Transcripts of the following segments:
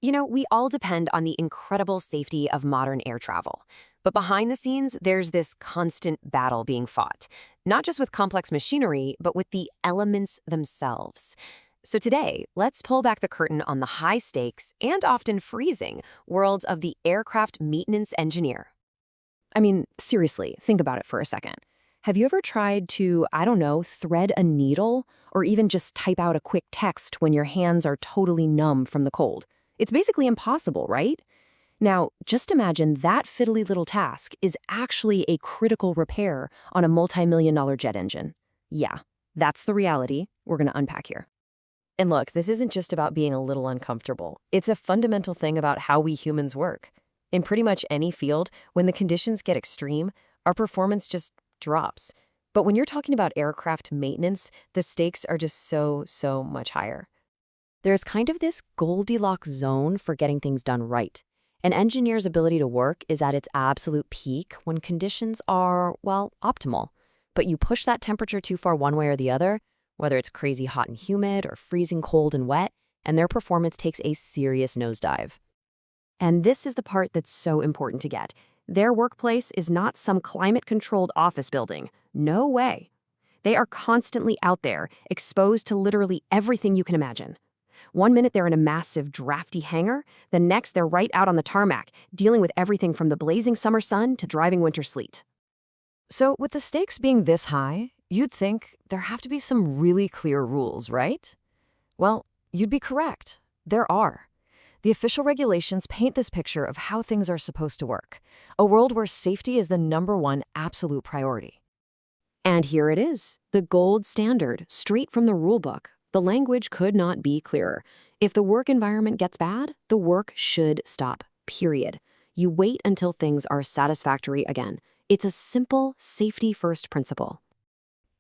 We all depend on the incredible safety of modern air travel. But behind the scenes, there's this constant battle being fought, not just with complex machinery, but with the elements themselves. So today, let's pull back the curtain on the high stakes and often freezing world of the aircraft maintenance engineer. I mean, seriously, think about it for a second. Have you ever tried to, I don't know, thread a needle or even just type out a quick text when your hands are totally numb from the cold? It's basically impossible, right? Now, just imagine that fiddly little task is actually a critical repair on a multi-million-dollar jet engine. Yeah, that's the reality we're going to unpack here. And look, this isn't just about being a little uncomfortable. It's a fundamental thing about how we humans work. In pretty much any field, when the conditions get extreme, our performance just drops. But when you're talking about aircraft maintenance, the stakes are just so much higher. There's kind of this Goldilocks zone for getting things done right. An engineer's ability to work is at its absolute peak when conditions are, well, optimal. But you push that temperature too far one way or the other, whether it's crazy hot and humid or freezing cold and wet, and their performance takes a serious nosedive. And this is the part that's so important to get. Their workplace is not some climate-controlled office building. No way. They are constantly out there, exposed to literally everything you can imagine. One minute they're in a massive, drafty hangar, the next they're right out on the tarmac, dealing with everything from the blazing summer sun to driving winter sleet. So with the stakes being this high, you'd think there have to be some really clear rules, right? Well, you'd be correct. There are. The official regulations paint this picture of how things are supposed to work, a world where safety is the #1 absolute priority. And here it is, the gold standard, straight from the rulebook. The language could not be clearer. If the work environment gets bad, the work should stop, period. You wait until things are satisfactory again. It's a simple safety-first principle.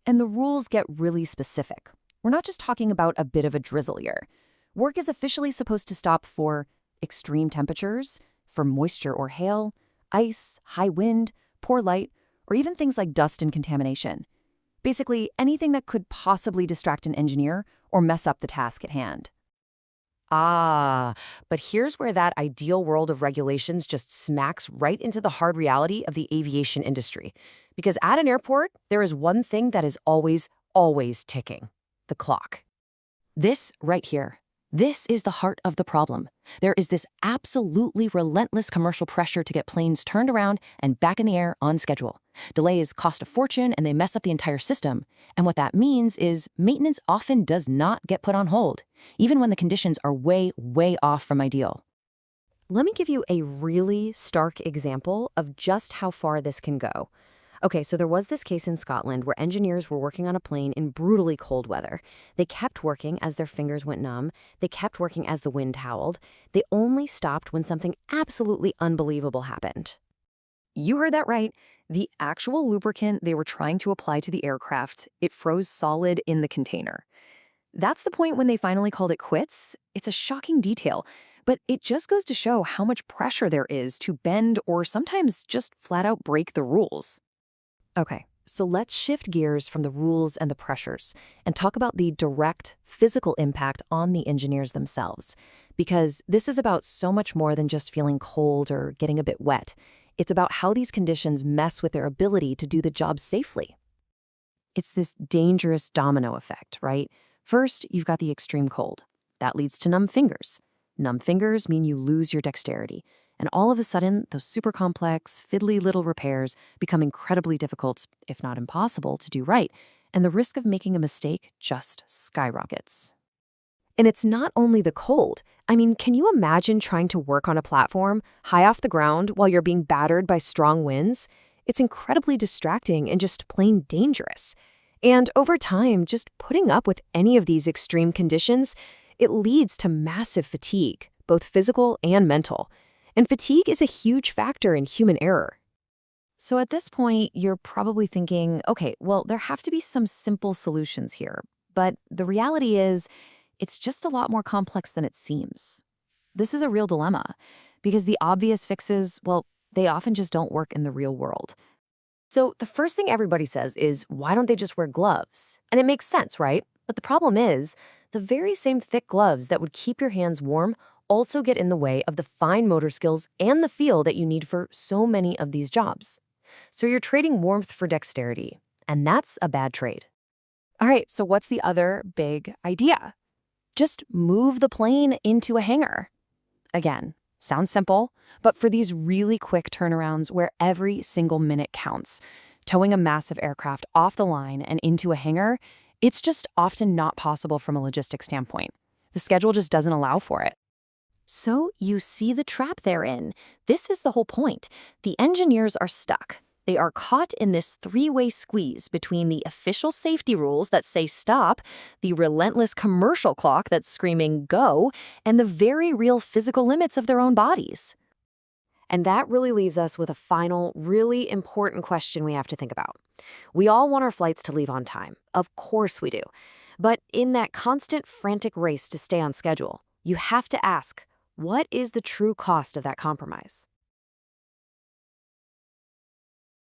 And the rules get really specific. We're not just talking about a bit of a drizzle here. Work is officially supposed to stop for extreme temperatures, for moisture or hail, ice, high wind, poor light, or even things like dust and contamination. Basically, anything that could possibly distract an engineer or mess up the task at hand. But here's where that ideal world of regulations just smacks right into the hard reality of the aviation industry. Because at an airport, there is one thing that is always ticking: the clock. This right here. This is the heart of the problem. There is this absolutely relentless commercial pressure to get planes turned around and back in the air on schedule. Delays cost a fortune and they mess up the entire system. And what that means is maintenance often does not get put on hold, even when the conditions are way off from ideal. Let me give you a really stark example of just how far this can go. Okay, so there was this case in Scotland where engineers were working on a plane in brutally cold weather. They kept working as their fingers went numb. They kept working as the wind howled. They only stopped when something absolutely unbelievable happened. You heard that right. The actual lubricant they were trying to apply to the aircraft, it froze solid in the container. That's the point when they finally called it quits. It's a shocking detail, but it just goes to show how much pressure there is to bend or sometimes just flat out break the rules. Okay, so let's shift gears from the rules and the pressures and talk about the direct physical impact on the engineers themselves. Because this is about so much more than just feeling cold or getting a bit wet. It's about how these conditions mess with their ability to do the job safely. It's this dangerous domino effect, right? First, you've got the extreme cold. That leads to numb fingers. Numb fingers mean you lose your dexterity. And all of a sudden, those super complex, fiddly little repairs become incredibly difficult, if not impossible, to do right, and the risk of making a mistake just skyrockets. And it's not only the cold. I mean, can you imagine trying to work on a platform high off the ground while you're being battered by strong winds? It's incredibly distracting and just plain dangerous. And over time, just putting up with any of these extreme conditions, it leads to massive fatigue, both physical and mental. And fatigue is a huge factor in human error. So at this point, you're probably thinking, okay, well, there have to be some simple solutions here. But the reality is, it's just a lot more complex than it seems. This is a real dilemma, because the obvious fixes, well, they often just don't work in the real world. So the first thing everybody says is, why don't they just wear gloves? And it makes sense, right? But the problem is, the very same thick gloves that would keep your hands warm also get in the way of the fine motor skills and the feel that you need for so many of these jobs. So you're trading warmth for dexterity, and that's a bad trade. All right, so what's the other big idea? Just move the plane into a hangar. Again, sounds simple, but for these really quick turnarounds where every single minute counts, towing a massive aircraft off the line and into a hangar, it's just often not possible from a logistics standpoint. The schedule just doesn't allow for it. So you see the trap they're in. This is the whole point. The engineers are stuck. They are caught in this three-way squeeze between the official safety rules that say stop, the relentless commercial clock that's screaming go, and the very real physical limits of their own bodies. And that really leaves us with a final, really important question we have to think about. We all want our flights to leave on time. Of course we do. But in that constant, frantic race to stay on schedule, you have to ask, what is the true cost of that compromise?